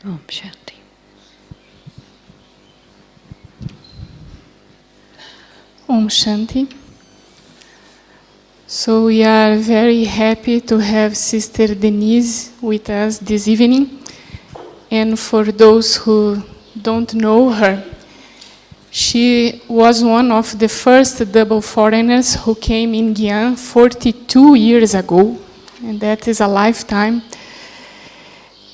Om Shanti. Om Shanti. So we are very happy to have Sister Denise with us this evening. And for those who don't know her, she was one of the first double foreigners who came in Guyana 42 years ago, and that is a lifetime.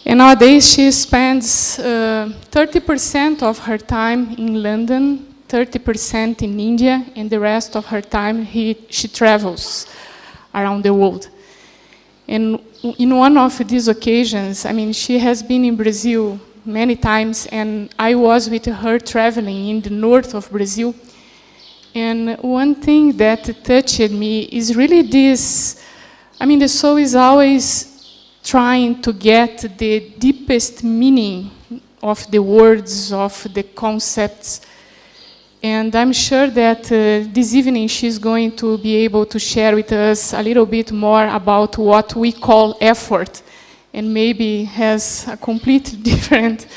And nowadays she spends 30% of her time in London, 30% in India, and the rest of her time she travels around the world. And in one of these occasions, she has been in Brazil many times, and I was with her traveling in the north of Brazil. And one thing that touched me is really this, the soul is always trying to get the deepest meaning of the words, of the concepts. And I'm sure that this evening she's going to be able to share with us a little bit more about what we call effort, and maybe has a completely different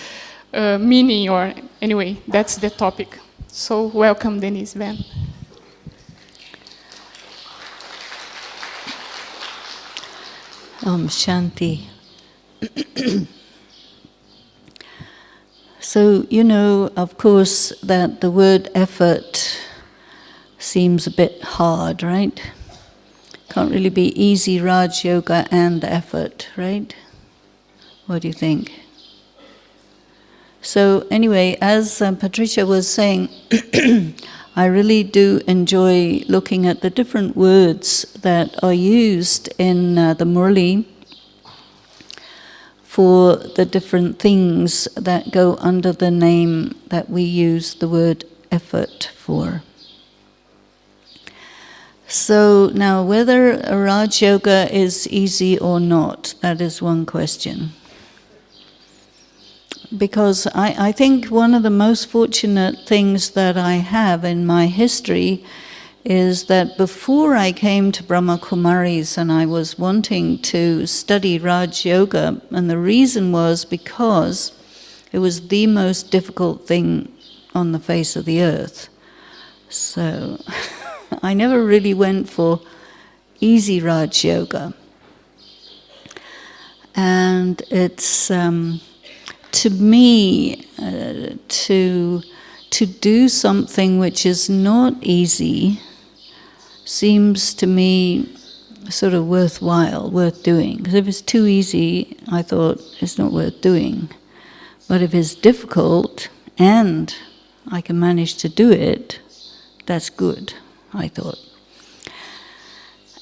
meaning, or anyway, that's the topic. So welcome, Denise, Ben. Om Shanti. So, you know, of course, that the word effort seems a bit hard, right? Can't really be easy Raj Yoga and effort, right? What do you think? So anyway, as Patricia was saying, I really do enjoy looking at the different words that are used in the Murli for the different things that go under the name that we use the word effort for. So now, whether a Raj Yoga is easy or not, that is one question. Because I think one of the most fortunate things that I have in my history is that before I came to Brahma Kumaris and I was wanting to study Raj Yoga, and the reason was because it was the most difficult thing on the face of the earth. So I never really went for easy Raj Yoga. And it's, to me, to do something which is not easy seems to me sort of worthwhile, worth doing. Because if it's too easy, I thought it's not worth doing. But if it's difficult and I can manage to do it, that's good, I thought.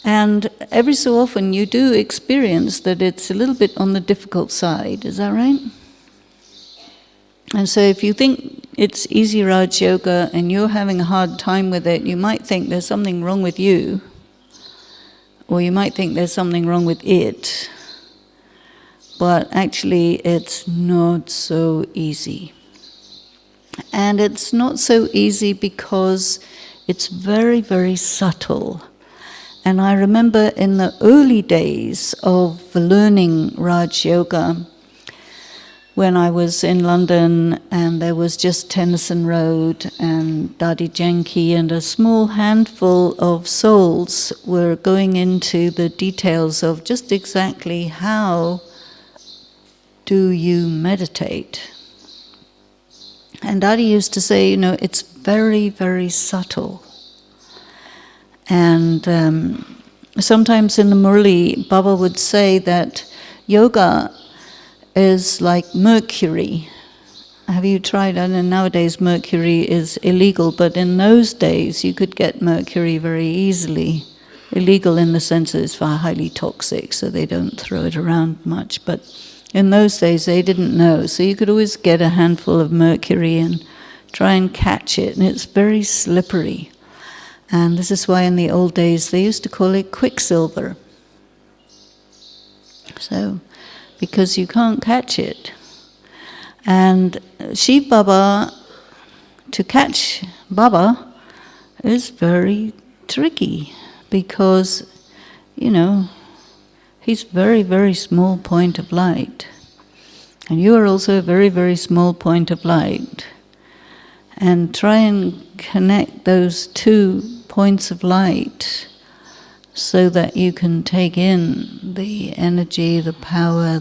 And every so often you do experience that it's a little bit on the difficult side, is that right? And so if you think it's easy Raj Yoga and you're having a hard time with it, you might think there's something wrong with you, or you might think there's something wrong with it, but actually it's not so easy. And it's not so easy because it's very, very subtle. And I remember in the early days of learning Raj Yoga, when I was in London and there was just Tennyson Road and Dadi Janki and a small handful of souls were going into the details of just exactly how do you meditate. And Dadi used to say, you know, it's very, very subtle. And sometimes in the Murli, Baba would say that yoga is like mercury. Have you tried? I know nowadays mercury is illegal, but in those days you could get mercury very easily. Illegal in the sense that it's highly toxic, so they don't throw it around much. But in those days they didn't know, so you could always get a handful of mercury and try and catch it, and it's very slippery. And this is why in the old days they used to call it quicksilver. So, because you can't catch it. And Shiv Baba, to catch Baba is very tricky because, you know, he's very, very small point of light. And you are also a very, very small point of light. And try and connect those 2 points of light so that you can take in the energy, the power,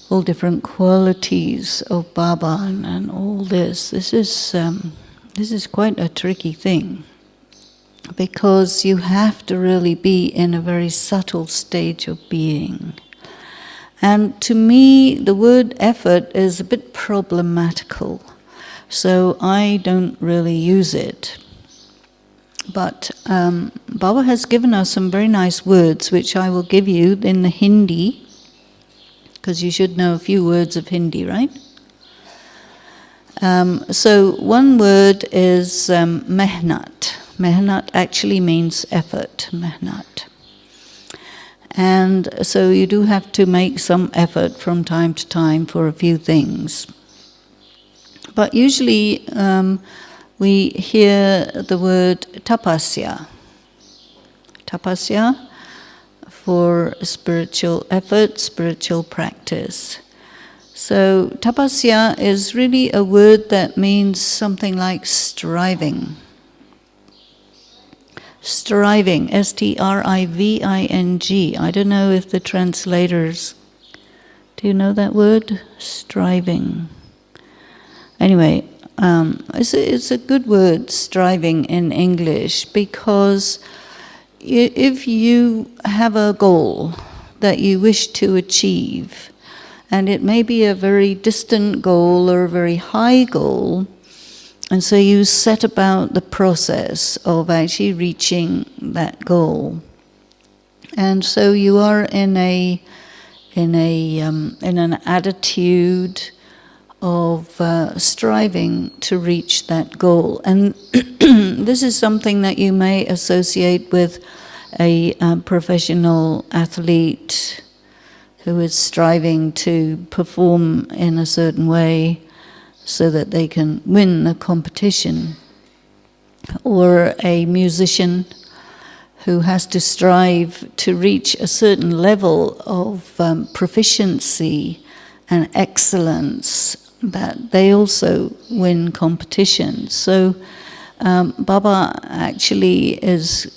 all different qualities of Baba and all this. This is quite a tricky thing, because you have to really be in a very subtle stage of being. And to me, the word effort is a bit problematical, so I don't really use it. But Baba has given us some very nice words, which I will give you in the Hindi, because you should know a few words of Hindi, right? So one word is mehnat. Mehnat actually means effort, mehnat. And so you do have to make some effort from time to time for a few things. But usually we hear the word tapasya. Tapasya for spiritual effort, spiritual practice. So tapasya is really a word that means something like striving. Striving, S-T-R-I-V-I-N-G. I don't know if the translators, do you know that word? Striving. Anyway, it's a good word, striving in English, because if you have a goal that you wish to achieve, and it may be a very distant goal or a very high goal, and so you set about the process of actually reaching that goal. And so you are in an attitude of striving to reach that goal. And this is something that you may associate with a professional athlete who is striving to perform in a certain way so that they can win the competition, or a musician who has to strive to reach a certain level of proficiency and excellence that they also win competitions. So Baba actually is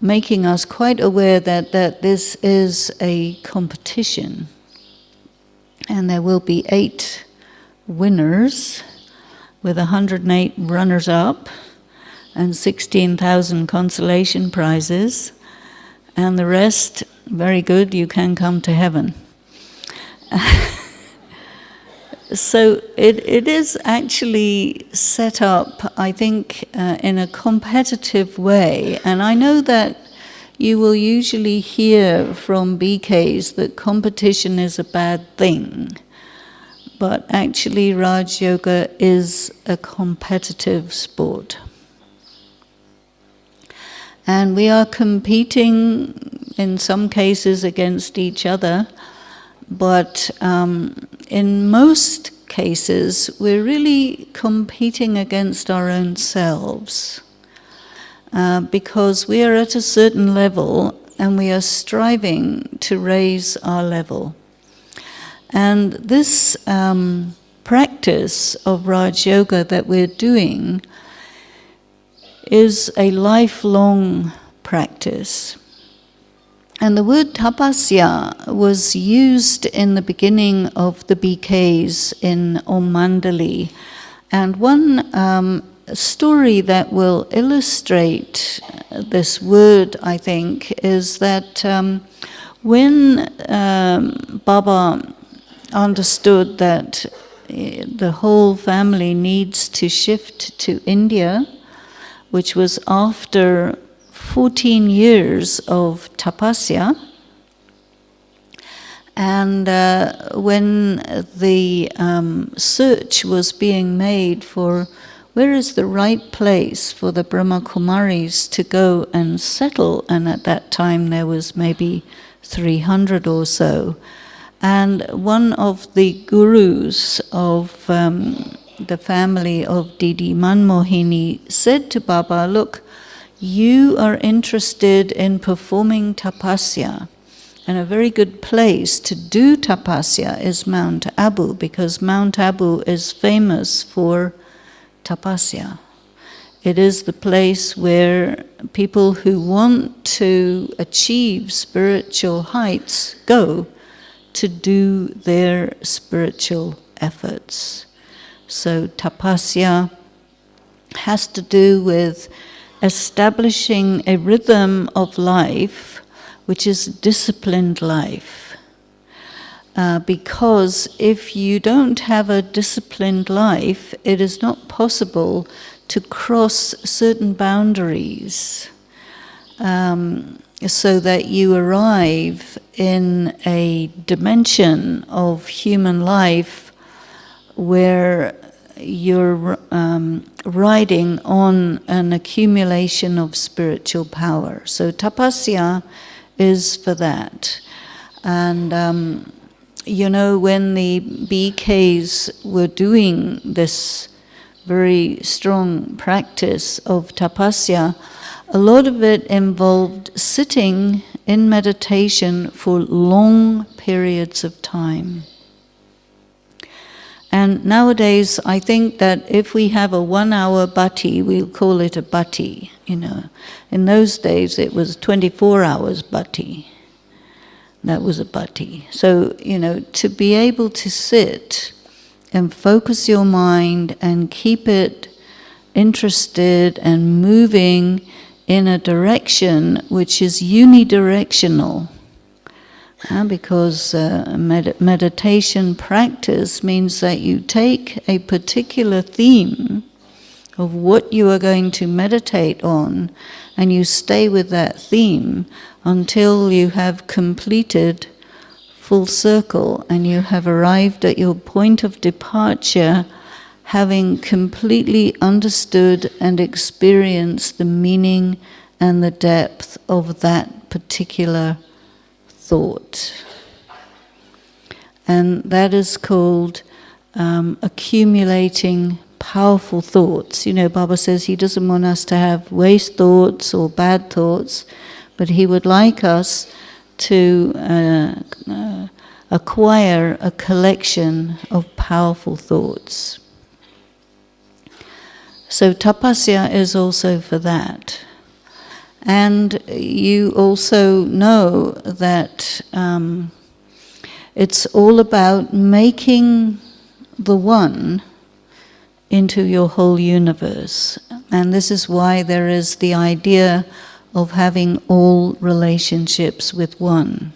making us quite aware that this is a competition, and there will be 8 winners with 108 runners-up and 16,000 consolation prizes, and the rest, very good, you can come to heaven. So it is actually set up, I think, in a competitive way. And I know that you will usually hear from BKs that competition is a bad thing. But actually Raj Yoga is a competitive sport. And we are competing in some cases against each other, but in most cases we're really competing against our own selves, because we are at a certain level and we are striving to raise our level. And this practice of Raj Yoga that we're doing is a lifelong practice. And the word tapasya was used in the beginning of the BKs in Om Mandali. And one story that will illustrate this word, I think, is that when Baba understood that the whole family needs to shift to India, which was after 14 years of tapasya, and when the search was being made for where is the right place for the Brahma Kumaris to go and settle, and at that time there was maybe 300 or so. And one of the gurus of the family of Didi Manmohini said to Baba, look, you are interested in performing tapasya, And a very good place to do tapasya is Mount Abu, because Mount Abu is famous for tapasya. It is the place where people who want to achieve spiritual heights go to do their spiritual efforts. So tapasya has to do with establishing a rhythm of life which is disciplined life. Because if you don't have a disciplined life, it is not possible to cross certain boundaries so that you arrive in a dimension of human life where you're riding on an accumulation of spiritual power. So tapasya is for that. And you know, when the BKs were doing this very strong practice of tapasya, a lot of it involved sitting in meditation for long periods of time. And nowadays, I think that if we have a 1 hour bhati, we'll call it a bhati, you know. In those days, it was 24 hours bhati. That was a bhati. So, you know, to be able to sit and focus your mind and keep it interested and moving in a direction which is unidirectional, because meditation practice means that you take a particular theme of what you are going to meditate on and you stay with that theme until you have completed full circle and you have arrived at your point of departure, having completely understood and experienced the meaning and the depth of that particular thought. And that is called accumulating powerful thoughts. You know, Baba says he doesn't want us to have waste thoughts or bad thoughts, but he would like us to acquire a collection of powerful thoughts. So tapasya is also for that. And you also know that it's all about making the one into your whole universe. And this is why there is the idea of having all relationships with one.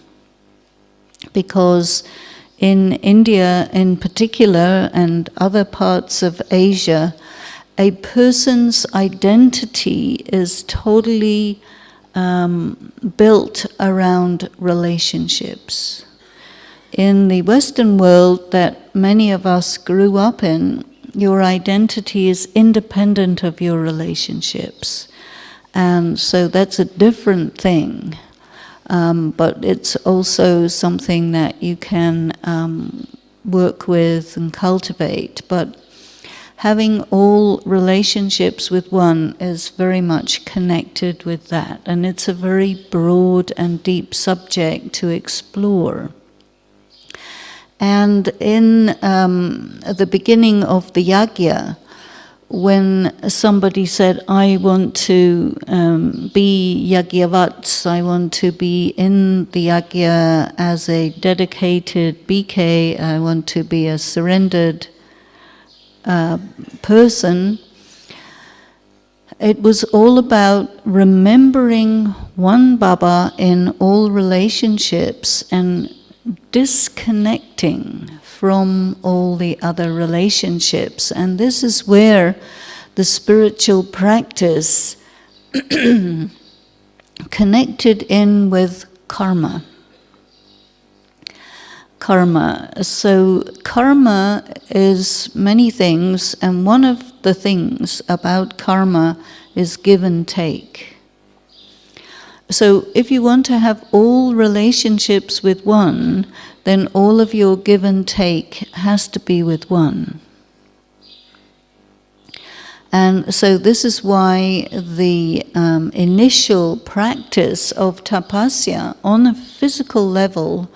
Because in India in particular and other parts of Asia, a person's identity is totally built around relationships. In the Western world that many of us grew up in, your identity is independent of your relationships. And so that's a different thing. But it's also something that you can work with and cultivate. But having all relationships with one is very much connected with that. And it's a very broad and deep subject to explore. And in the beginning of the yajna, when somebody said, I want to be yagyavats, I want to be in the yajna as a dedicated BK, I want to be a surrendered person, it was all about remembering one Baba in all relationships and disconnecting from all the other relationships. And this is where the spiritual practice connected in with karma. Karma. So karma is many things, and one of the things about karma is give and take. So if you want to have all relationships with one, then all of your give and take has to be with one. And so this is why the initial practice of tapasya on a physical level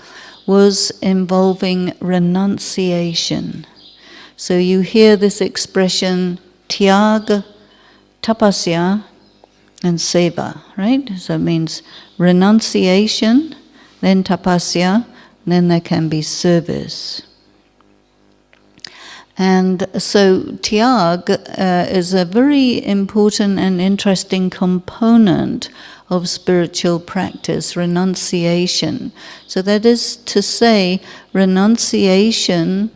was involving renunciation. So you hear this expression, tyag, tapasya, and seva, right? So it means renunciation, then tapasya, then there can be service. And so tyag is a very important and interesting component of spiritual practice, renunciation. So that is to say, renunciation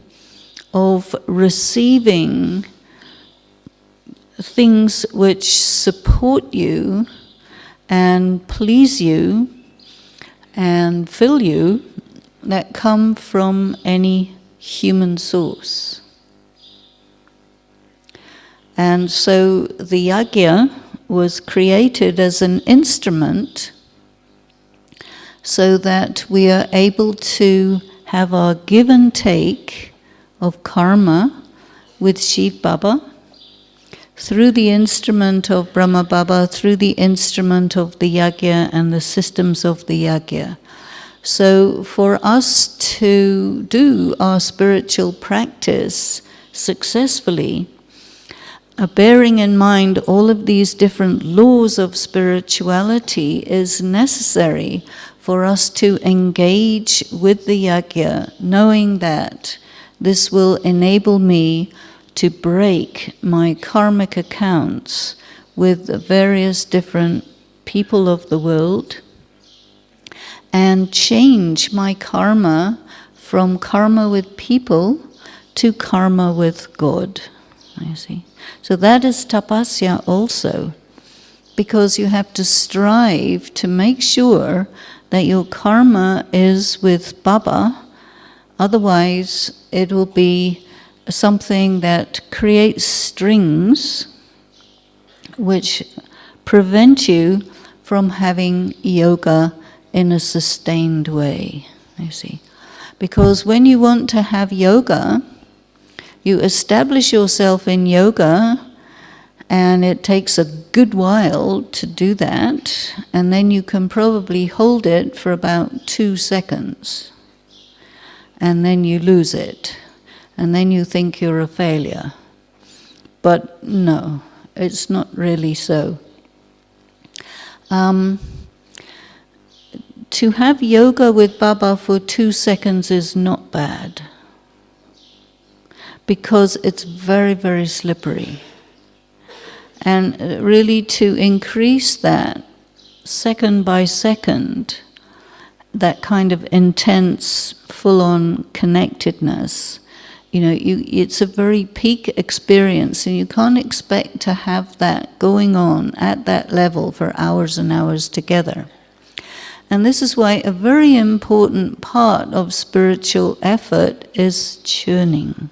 of receiving things which support you and please you and fill you that come from any human source. And so the yajna was created as an instrument so that we are able to have our give and take of karma with Shiv Baba through the instrument of Brahma Baba, through the instrument of the yajna and the systems of the yajna. So for us to do our spiritual practice successfully, bearing in mind all of these different laws of spirituality is necessary for us to engage with the yajna, knowing that this will enable me to break my karmic accounts with the various different people of the world and change my karma from karma with people to karma with God. You see? So that is tapasya also, because you have to strive to make sure that your karma is with Baba, otherwise it will be something that creates strings which prevent you from having yoga in a sustained way, you see. Because when you want to have yoga, you establish yourself in yoga, and it takes a good while to do that, and then you can probably hold it for about 2 seconds, and then you lose it, and then you think you're a failure. But no, it's not really so. To have yoga with Baba for 2 seconds is not bad, because it's very, very slippery. And really to increase that second by second, that kind of intense, full-on connectedness, it's a very peak experience, and you can't expect to have that going on at that level for hours and hours together. And this is why a very important part of spiritual effort is churning.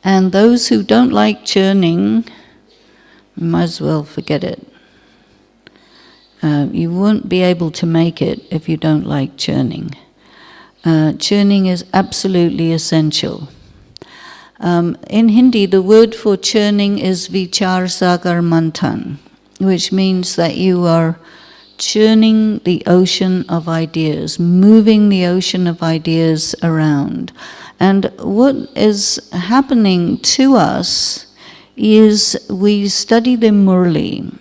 And those who don't like churning, you might as well forget it. You won't be able to make it if you don't like churning. Churning is absolutely essential. In Hindi, the word for churning is vichar sagar manthan, which means that you are churning the ocean of ideas, moving the ocean of ideas around. And what is happening to us is we study the Murli.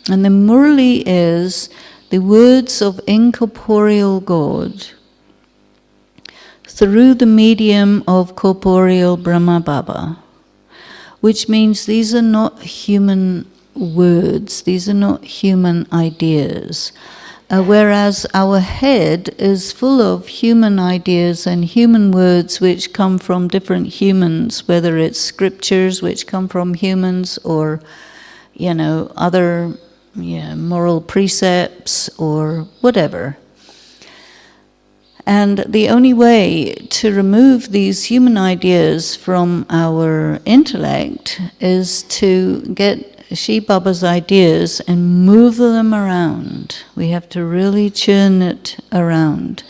And the Murli is the words of incorporeal God through the medium of corporeal Brahma Baba, which means these are not human words, these are not human ideas. Whereas our head is full of human ideas and human words which come from different humans, whether it's scriptures which come from humans or, other moral precepts or whatever. And the only way to remove these human ideas from our intellect is to get Shiv Baba's ideas and move them around. We have to really churn it around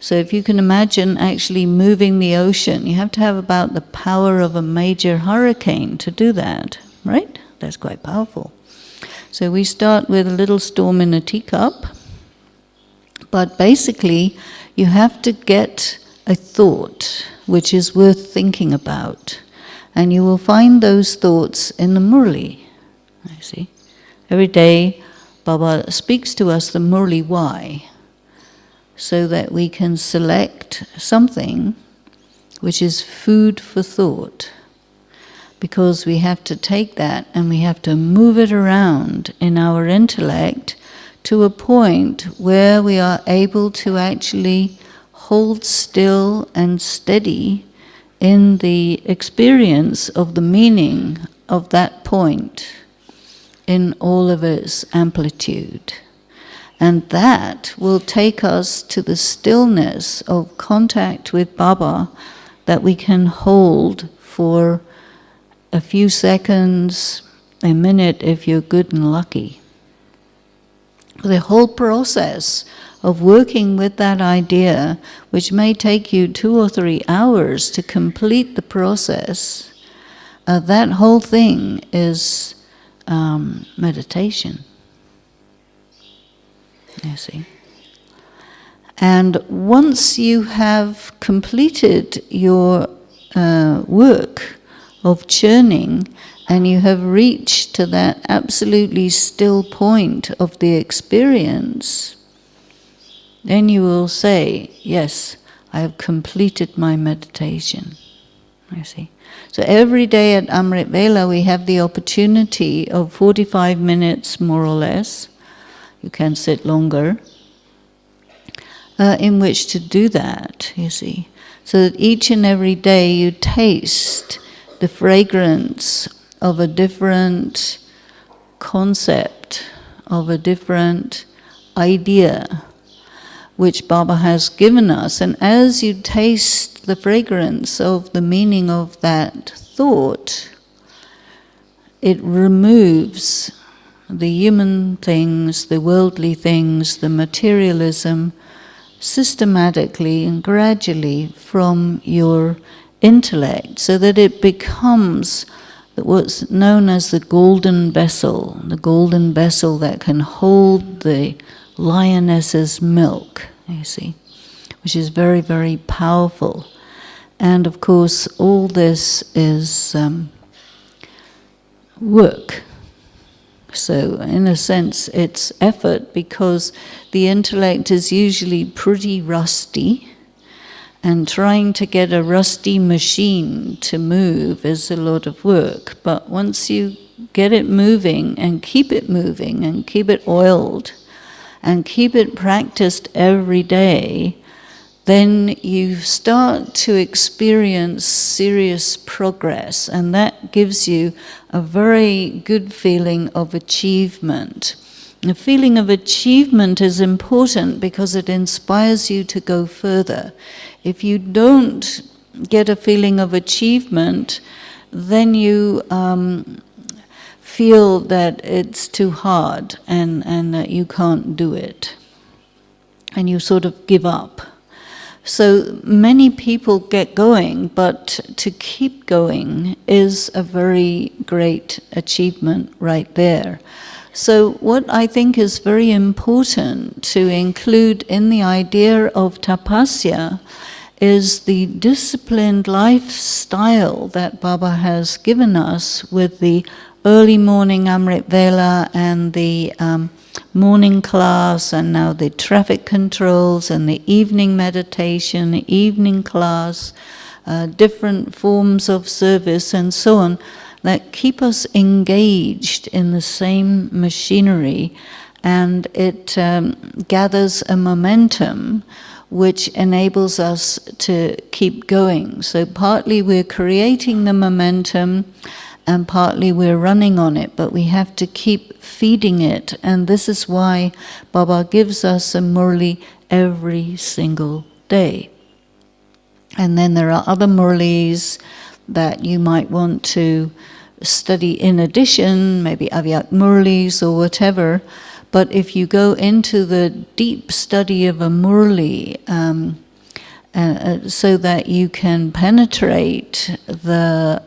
So if you can imagine actually moving the ocean, you have to have about the power of a major hurricane to do that, right? That's quite powerful. So we start with a little storm in a teacup, but basically you have to get a thought which is worth thinking about, and you will find those thoughts in the Murli. I see. Every day Baba speaks to us the Murli why, so that we can select something which is food for thought, because we have to take that and we have to move it around in our intellect to a point where we are able to actually hold still and steady in the experience of the meaning of that point in all of its amplitude. And that will take us to the stillness of contact with Baba that we can hold for a few seconds, a minute if you're good and lucky. The whole process of working with that idea, which may take you 2 or 3 hours to complete the process, that whole thing is meditation. You see. And once you have completed your work of churning, and you have reached to that absolutely still point of the experience, then you will say, yes, I have completed my meditation. You see. So every day at Amrit Vela we have the opportunity of 45 minutes more or less, you can sit longer, in which to do that, you see. So that each and every day you taste the fragrance of a different concept, of a different idea, which Baba has given us. And as you taste the fragrance of the meaning of that thought, it removes the human things, the worldly things, the materialism, systematically and gradually from your intellect, so that it becomes what's known as the golden vessel that can hold the lioness's milk, you see, which is very, very powerful. And of course, all this is work. So in a sense, it's effort, because the intellect is usually pretty rusty, and trying to get a rusty machine to move is a lot of work. But once you get it moving and keep it oiled and keep it practiced every day, then you start to experience serious progress, and that gives you a very good feeling of achievement. The feeling of achievement is important because it inspires you to go further. If you don't get a feeling of achievement, then you feel that it's too hard and that you can't do it, and you sort of give up. So many people get going, but to keep going is a very great achievement right there. So what I think is very important to include in the idea of tapasya is the disciplined lifestyle that Baba has given us with the early morning Amrit Vela and the morning class, and now the traffic controls and the evening meditation, the evening class, different forms of service and so on, that keep us engaged in the same machinery, and it gathers a momentum which enables us to keep going. So partly we're creating the momentum and partly we're running on it, but we have to keep feeding it. And this is why Baba gives us a Murli every single day. And then there are other Murlis that you might want to study in addition, maybe Avyak Murlis or whatever. But if you go into the deep study of a Murli, so that you can penetrate the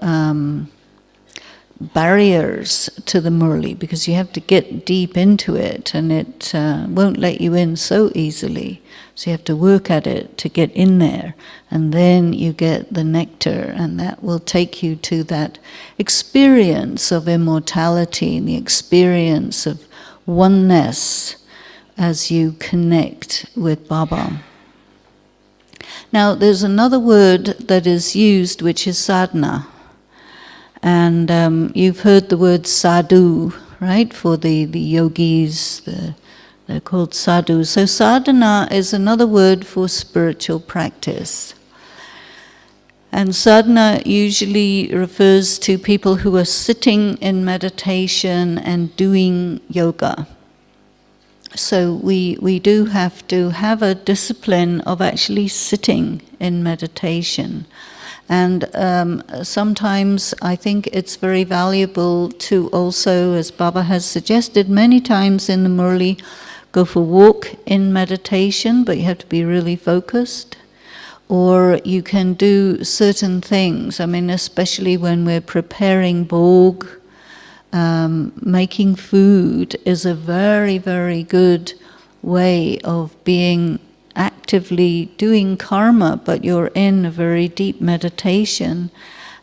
barriers to the Murli, because you have to get deep into it, and it won't let you in so easily. So you have to work at it to get in there, and then you get the nectar, and that will take you to that experience of immortality and the experience of oneness as you connect with Baba. Now, there's another word that is used, which is sadhana. And you've heard the word sadhu, right? For the yogis, they're called sadhu. So sadhana is another word for spiritual practice. And sadhana usually refers to people who are sitting in meditation and doing yoga. So we do have to have a discipline of actually sitting in meditation. And sometimes I think it's very valuable to also, as Baba has suggested many times in the Murli, go for a walk in meditation, but you have to be really focused. Or you can do certain things. I mean, especially when we're preparing bhog, making food is a very, very good way of being actively doing karma, but you're in a very deep meditation,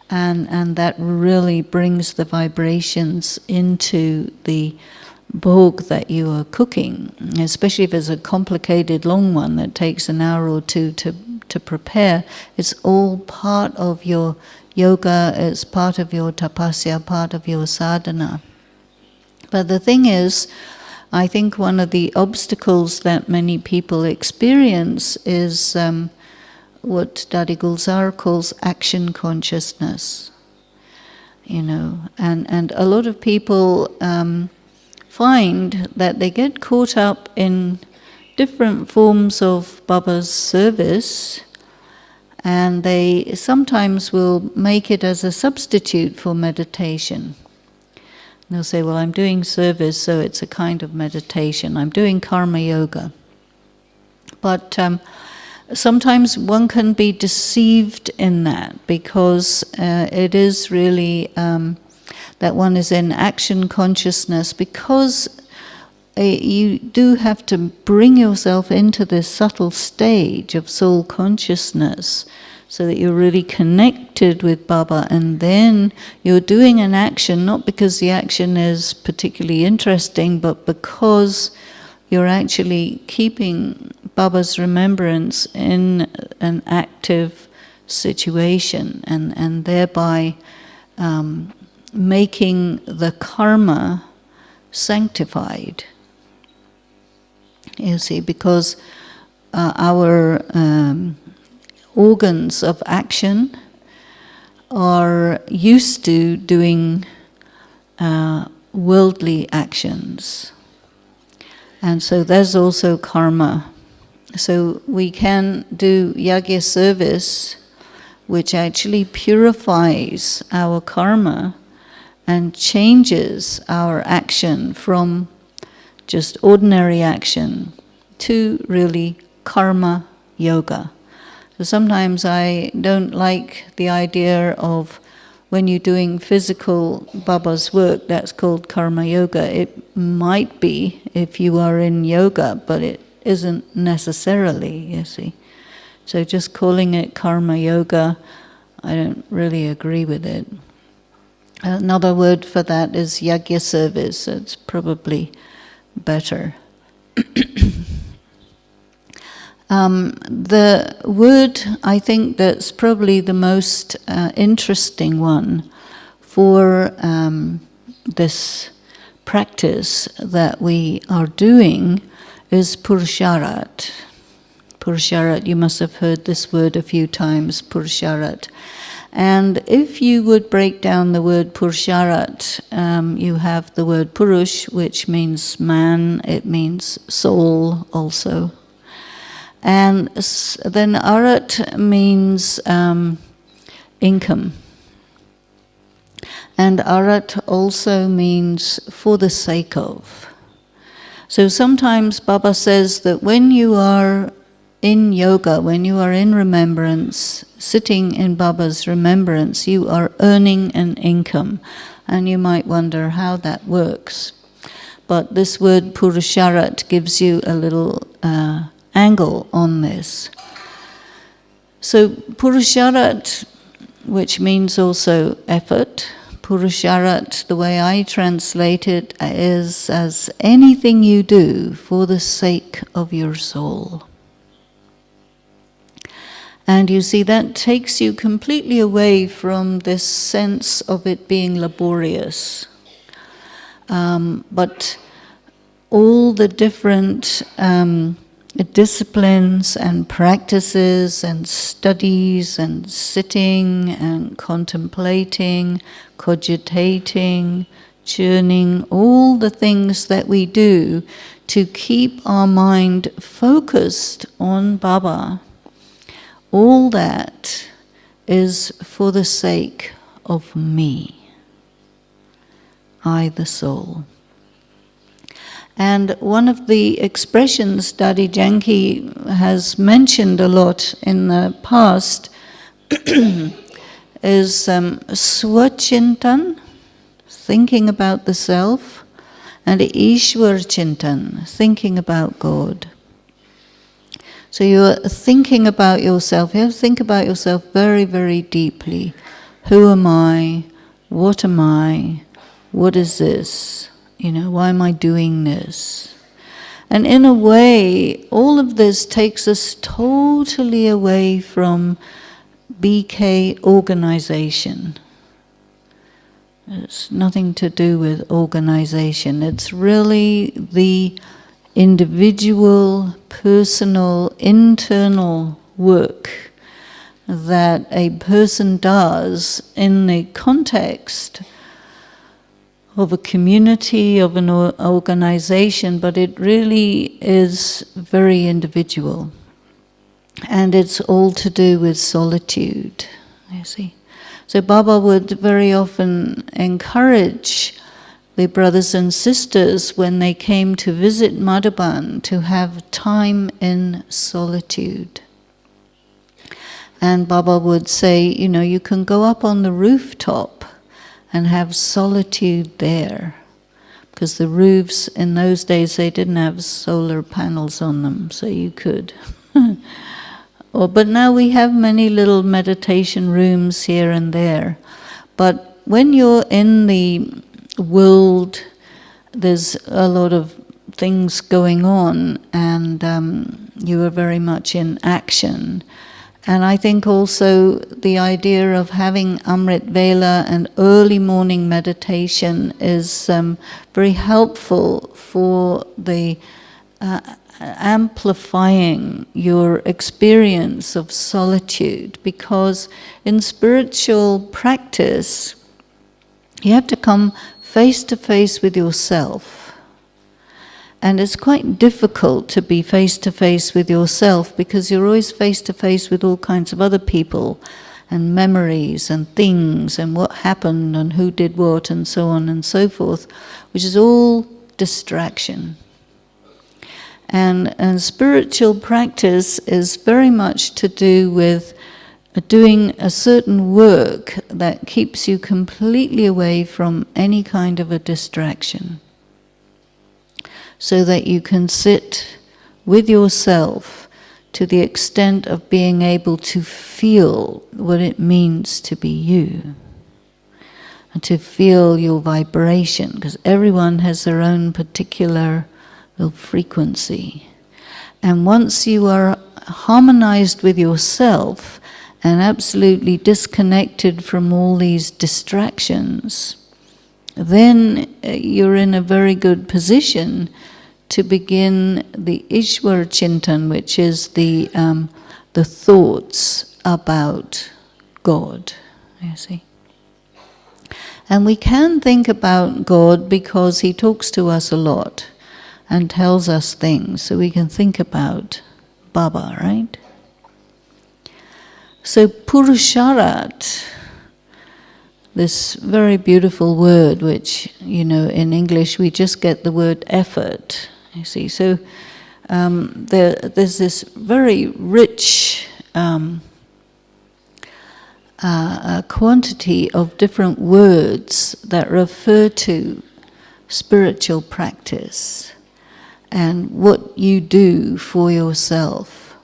and that really brings the vibrations into the bhog that you are cooking, especially if it's a complicated long one that takes an hour or two to prepare. It's all part of your yoga, it's part of your tapasya, part of your sadhana. But the thing is, I think one of the obstacles that many people experience is what Dadi Gulzar calls action consciousness. You know, and a lot of people find that they get caught up in different forms of Baba's service, and they sometimes will make it as a substitute for meditation. They'll say, well, I'm doing service, so it's a kind of meditation. I'm doing karma yoga. But sometimes one can be deceived in that, because it is really that one is in action consciousness, because you do have to bring yourself into this subtle stage of soul consciousness, so that you're really connected with Baba, and then you're doing an action, not because the action is particularly interesting, but because you're actually keeping Baba's remembrance in an active situation, and thereby making the karma sanctified. You see, because our organs of action are used to doing worldly actions. And so there's also karma. So we can do yajna service, which actually purifies our karma and changes our action from just ordinary action to really karma yoga. So sometimes I don't like the idea of when you're doing physical Baba's work, that's called karma yoga. It might be if you are in yoga, but it isn't necessarily, you see. So just calling it karma yoga, I don't really agree with it. Another word for that is yajna service. It's probably better. The word, I think, that's probably the most interesting one for this practice that we are doing is Purusharat. Purusharat, you must have heard this word a few times, Purusharat. And if you would break down the word Purusharat, you have the word Purush, which means man, it means soul also. And then Arat means income. And Arat also means for the sake of. So sometimes Baba says that when you are in yoga, when you are in remembrance, sitting in Baba's remembrance, you are earning an income. And you might wonder how that works. But this word Purusharat gives you a little angle on this. So Purusharat, which means also effort, Purusharat, the way I translate it, is as anything you do for the sake of your soul. And you see, that takes you completely away from this sense of it being laborious. But all the different disciplines and practices and studies and sitting and contemplating, cogitating, churning, all the things that we do to keep our mind focused on Baba, all that is for the sake of me, I the soul. And one of the expressions Dadi Janki has mentioned a lot in the past is swachintan, thinking about the self, and Ishwar Chintan, thinking about God. So you're thinking about yourself. You have to think about yourself very, very deeply. Who am I? What am I? What is this? Why am I doing this? And in a way, all of this takes us totally away from BK organization. It's nothing to do with organization. It's really the individual, personal, internal work that a person does in the context of a community, of an organization, but it really is very individual. And it's all to do with solitude, you see. So Baba would very often encourage the brothers and sisters when they came to visit Madhuban to have time in solitude. And Baba would say, you can go up on the rooftop and have solitude there. Because the roofs, in those days, they didn't have solar panels on them, so you could. But now we have many little meditation rooms here and there. But when you're in the world, there's a lot of things going on, and you are very much in action. And I think also the idea of having Amrit Vela and early morning meditation is very helpful for the amplifying your experience of solitude, because in spiritual practice, you have to come face to face with yourself. And it's quite difficult to be face to face with yourself because you're always face to face with all kinds of other people and memories and things and what happened and who did what and so on and so forth, which is all distraction. And spiritual practice is very much to do with doing a certain work that keeps you completely away from any kind of a distraction, so that you can sit with yourself to the extent of being able to feel what it means to be you, and to feel your vibration, because everyone has their own particular frequency. And once you are harmonized with yourself and absolutely disconnected from all these distractions, then you're in a very good position to begin the Ishwar Chintan, which is the thoughts about God, you see. And we can think about God because he talks to us a lot and tells us things, so we can think about Baba, right? So Purusharat, this very beautiful word, which, in English we just get the word effort, you see. So there's this very rich quantity of different words that refer to spiritual practice and what you do for yourself.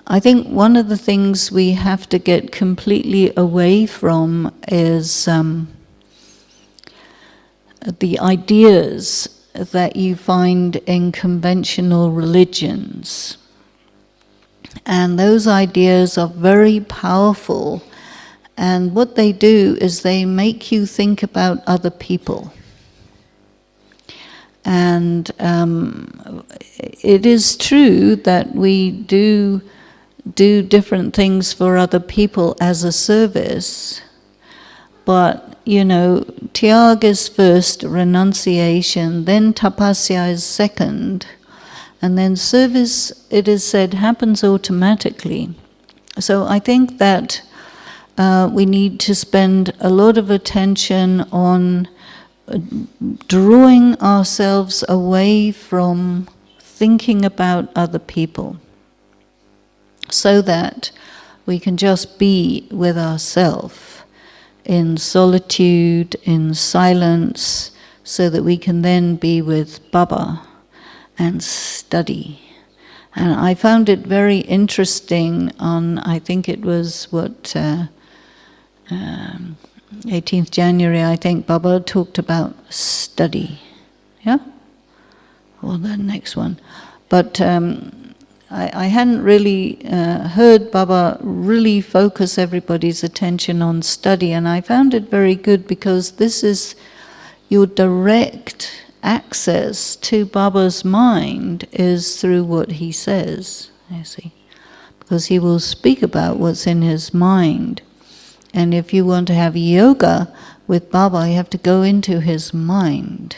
I think one of the things we have to get completely away from is the ideas that you find in conventional religions. And those ideas are very powerful, and what they do is they make you think about other people. And it is true that we do different things for other people as a service, but, you know, Tyag is first, renunciation, then tapasya is second, and then service, it is said, happens automatically. So I think that we need to spend a lot of attention on drawing ourselves away from thinking about other people, so that we can just be with ourselves in solitude, in silence, so that we can then be with Baba and study. And I found it very interesting on, I think it was 18th January, I think Baba talked about study, yeah? Or the next one. But I hadn't really heard Baba really focus everybody's attention on study, and I found it very good because this is your direct access to Baba's mind is through what he says, you see. Because he will speak about what's in his mind. And if you want to have yoga with Baba, you have to go into his mind.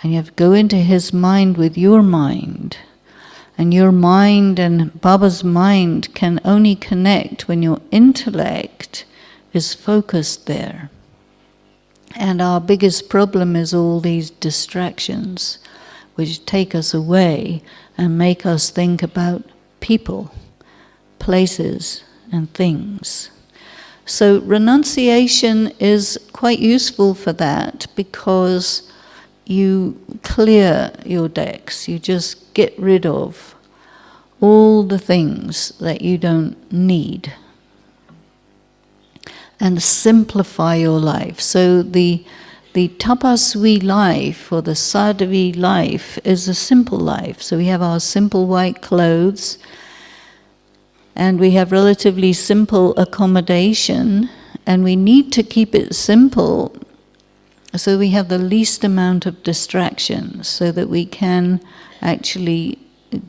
And you have to go into his mind with your mind. And your mind and Baba's mind can only connect when your intellect is focused there. And our biggest problem is all these distractions which take us away and make us think about people, places, and things. So renunciation is quite useful for that because you clear your decks, you just get rid of all the things that you don't need and simplify your life. So the tapasvi life or the sadhavi life is a simple life. So we have our simple white clothes and we have relatively simple accommodation, and we need to keep it simple so we have the least amount of distractions so that we can actually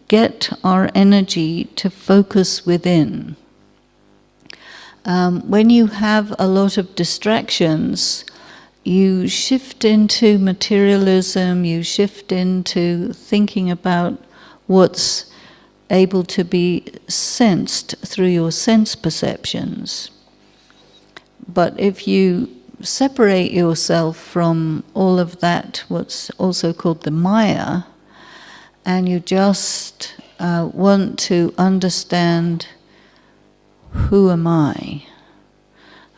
get our energy to focus within. When you have a lot of distractions, you shift into materialism, you shift into thinking about what's able to be sensed through your sense perceptions. But if you separate yourself from all of that, what's also called the Maya, and you just want to understand, who am I?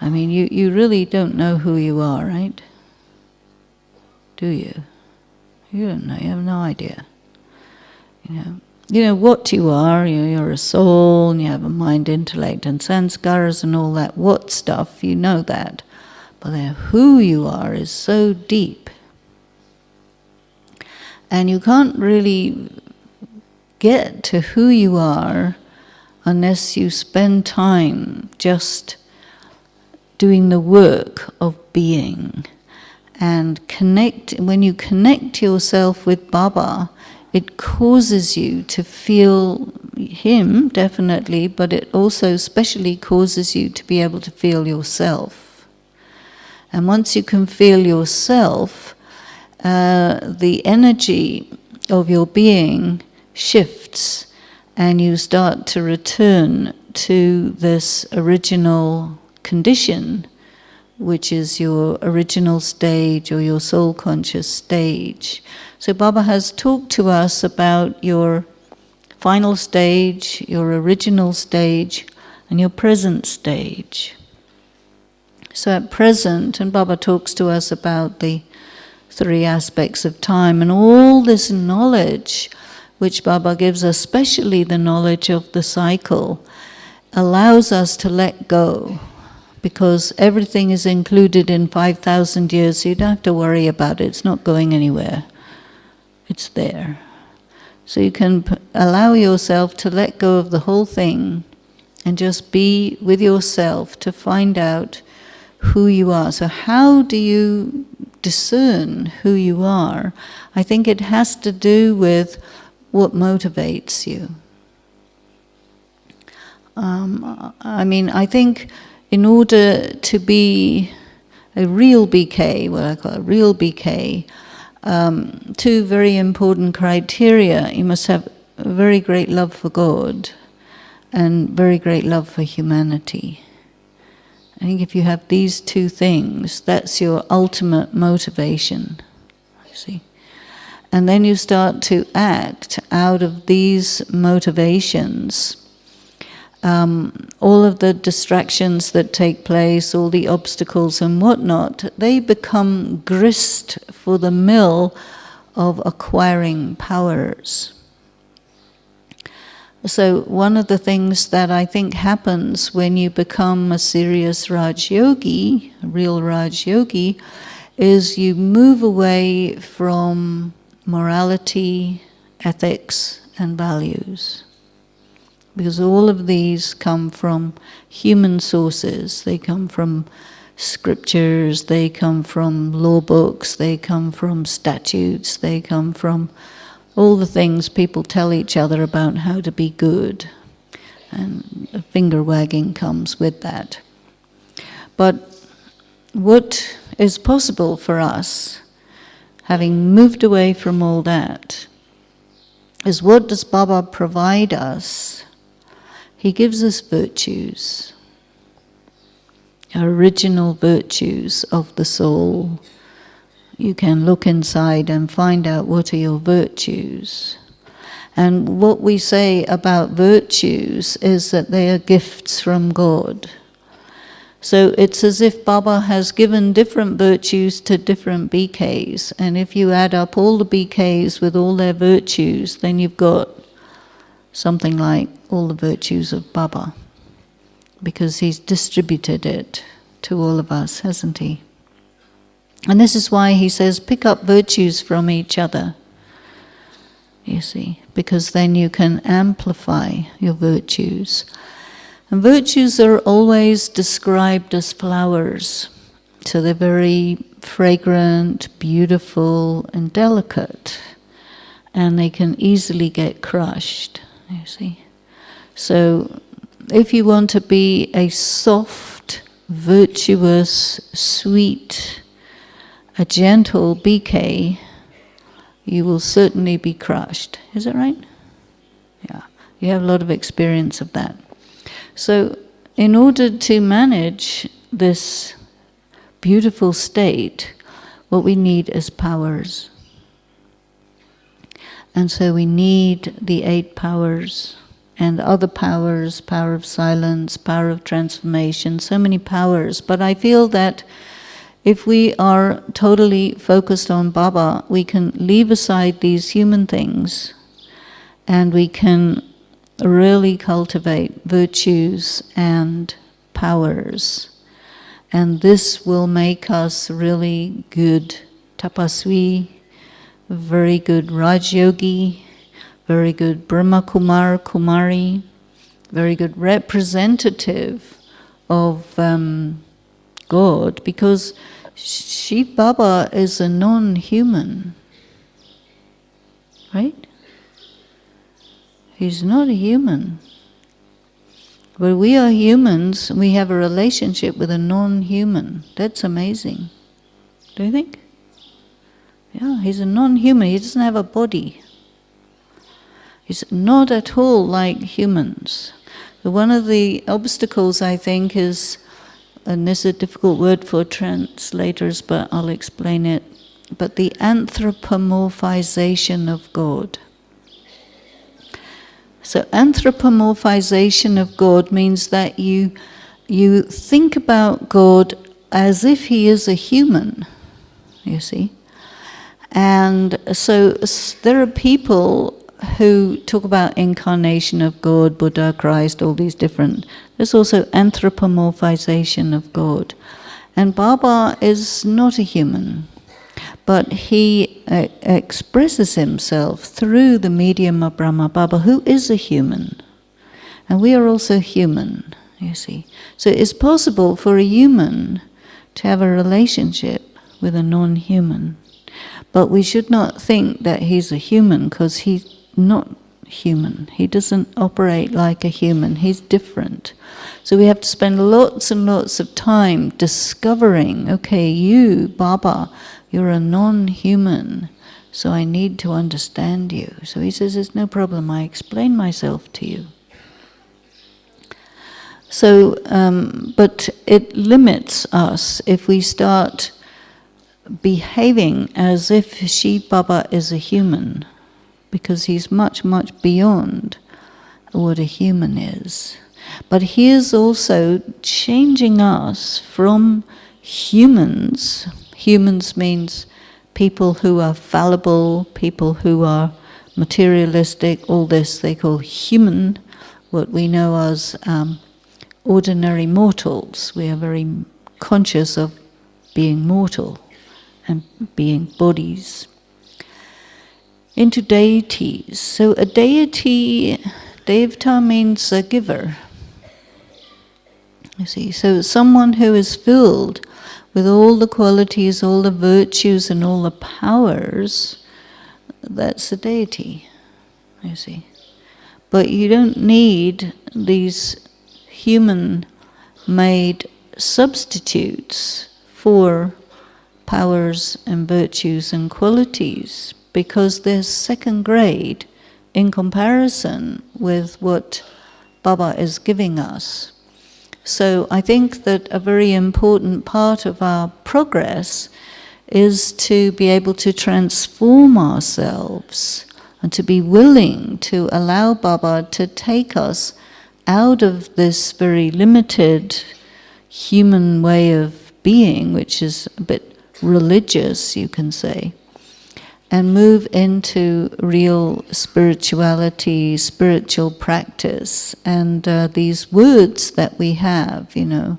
I mean, you really don't know who you are, right? Do you? You don't know, you have no idea. You know what you are, you're a soul, and you have a mind, intellect, and sanskaras and all that what stuff, you know that. But then who you are is so deep. And you can't really get to who you are unless you spend time just doing the work of being. And connect. When you connect yourself with Baba, it causes you to feel him, definitely, but it also especially causes you to be able to feel yourself. And once you can feel yourself, the energy of your being shifts, and you start to return to this original condition, which is your original stage or your soul conscious stage. So Baba has talked to us about your final stage, your original stage, and your present stage. So at present, and Baba talks to us about the 3 aspects of time, and all this knowledge which Baba gives us, especially the knowledge of the cycle, allows us to let go, because everything is included in 5,000 years, so you don't have to worry about it. It's not going anywhere. It's there. So you can allow yourself to let go of the whole thing and just be with yourself to find out who you are. So how do you discern who you are? I think it has to do with what motivates you. I think in order to be a real BK, what I call a real BK, 2 very important criteria. You must have a very great love for God and very great love for humanity. I think if you have these 2 things, that's your ultimate motivation, you see. And then you start to act out of these motivations. All of the distractions that take place, all the obstacles and whatnot, they become grist for the mill of acquiring powers. So one of the things that I think happens when you become a serious Raj Yogi, a real Raj Yogi, is you move away from morality, ethics, and values. Because all of these come from human sources. They come from scriptures, they come from law books, they come from statutes, they come from all the things people tell each other about how to be good. And the finger wagging comes with that. But what is possible for us, having moved away from all that, is what does Baba provide us? He gives us virtues, original virtues of the soul. You can look inside and find out what are your virtues. And what we say about virtues is that they are gifts from God. So it's as if Baba has given different virtues to different BKs, and if you add up all the BKs with all their virtues, then you've got something like all the virtues of Baba, because he's distributed it to all of us, hasn't he? And this is why he says, pick up virtues from each other, you see, because then you can amplify your virtues. And virtues are always described as flowers, so they're very fragrant, beautiful, and delicate, and they can easily get crushed. You see. So if you want to be a soft, virtuous, sweet, a gentle BK, you will certainly be crushed. Is that right? Yeah. You have a lot of experience of that. So in order to manage this beautiful state, what we need is powers. And so we need the 8 powers and other powers, power of silence, power of transformation, so many powers. But I feel that if we are totally focused on Baba, we can leave aside these human things and we can really cultivate virtues and powers. And this will make us really good tapasvi, very good Raj Yogi, very good Brahma Kumari, very good representative of God, because Shiv Baba is a non-human, right? He's not a human. But we are humans, and we have a relationship with a non-human. That's amazing. Do you think? Yeah, he's a non-human. He doesn't have a body. He's not at all like humans. One of the obstacles, I think, is, and this is a difficult word for translators, but I'll explain it, but the anthropomorphization of God. So anthropomorphization of God means that you think about God as if he is a human, you see. And so there are people who talk about incarnation of God, Buddha, Christ, all these different. There's also anthropomorphization of God. And Baba is not a human, but he expresses himself through the medium of Brahma Baba, who is a human. And we are also human, you see. So it's possible for a human to have a relationship with a non-human. But we should not think that he's a human, because he's not human. He doesn't operate like a human. He's different. So we have to spend lots and lots of time discovering, okay, you, Baba, you're a non-human, so I need to understand you. So he says, it's no problem, I explain myself to you. So, but it limits us if we start behaving as if Shiv Baba is a human, because he's much, much beyond what a human is. But he is also changing us from humans. Humans means people who are fallible, people who are materialistic, all this they call human, what we know as ordinary mortals. We are very conscious of being mortal and being bodies. Into deities. So a deity, devta means a giver. You see, so someone who is filled with all the qualities, all the virtues and all the powers, that's a deity, you see. But you don't need these human-made substitutes for powers and virtues and qualities, because they're second grade in comparison with what Baba is giving us. So I think that a very important part of our progress is to be able to transform ourselves and to be willing to allow Baba to take us out of this very limited human way of being, which is a bit religious, you can say, and move into real spirituality, spiritual practice. And these words that we have, you know,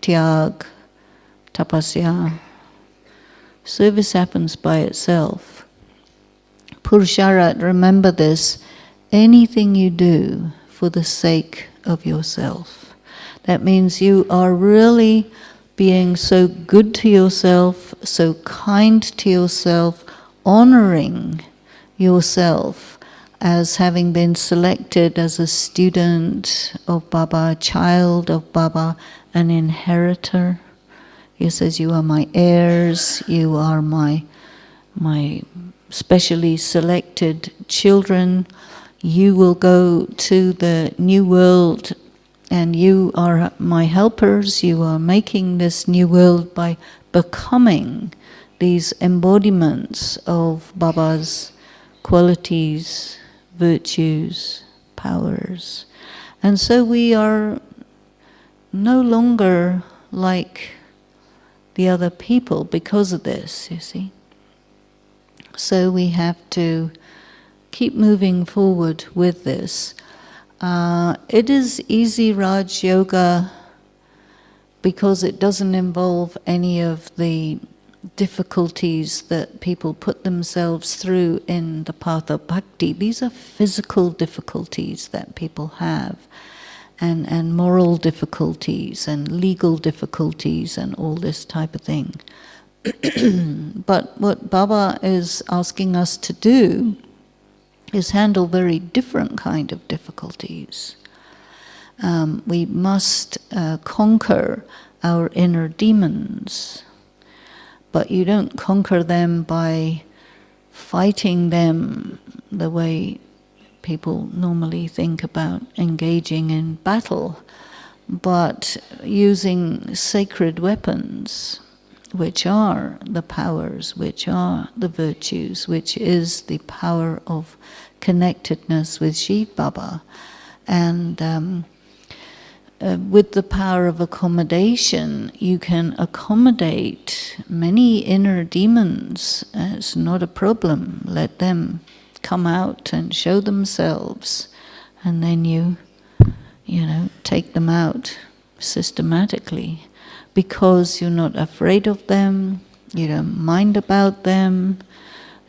tyag, tapasya, service happens by itself. Purusharat, remember this, anything you do for the sake of yourself. That means you are really being so good to yourself, so kind to yourself, honoring yourself as having been selected as a student of Baba, a child of Baba, an inheritor. He says, you are my heirs, you are my specially selected children. You will go to the new world and you are my helpers. You are making this new world by becoming these embodiments of Baba's qualities, virtues, powers. And so we are no longer like the other people because of this, you see. So we have to keep moving forward with this. It is easy Raj Yoga because it doesn't involve any of the difficulties that people put themselves through in the path of bhakti. These are physical difficulties that people have, and moral difficulties and legal difficulties and all this type of thing. But what Baba is asking us to do is handle very different kind of difficulties. We must conquer our inner demons. But you don't conquer them by fighting them the way people normally think about engaging in battle, but using sacred weapons. which are the powers, which are the virtues, which is the power of connectedness with Shiv Baba. And with the power of accommodation, you can accommodate many inner demons. It's not a problem. Let them come out and show themselves, and then you take them out systematically, because you're not afraid of them, you don't mind about them,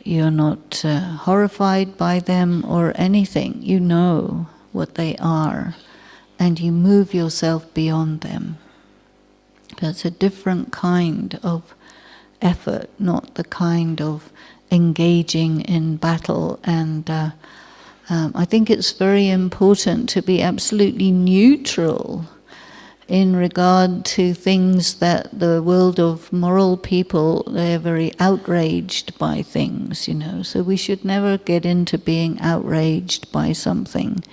you're not horrified by them or anything. You know what they are, and you move yourself beyond them. That's a different kind of effort, not the kind of engaging in battle. And I think it's very important to be absolutely neutral in regard to things that the world of moral people, they're very outraged by things, So we should never get into being outraged by something,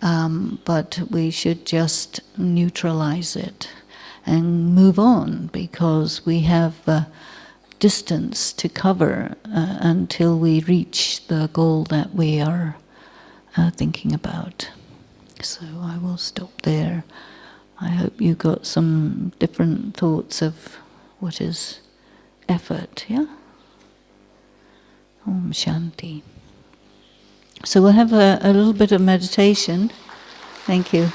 but we should just neutralize it and move on, because we have distance to cover until we reach the goal that we are thinking about. So I will stop there. I hope you got some different thoughts of what is effort, yeah? Om Shanti. So we'll have a little bit of meditation. Thank you.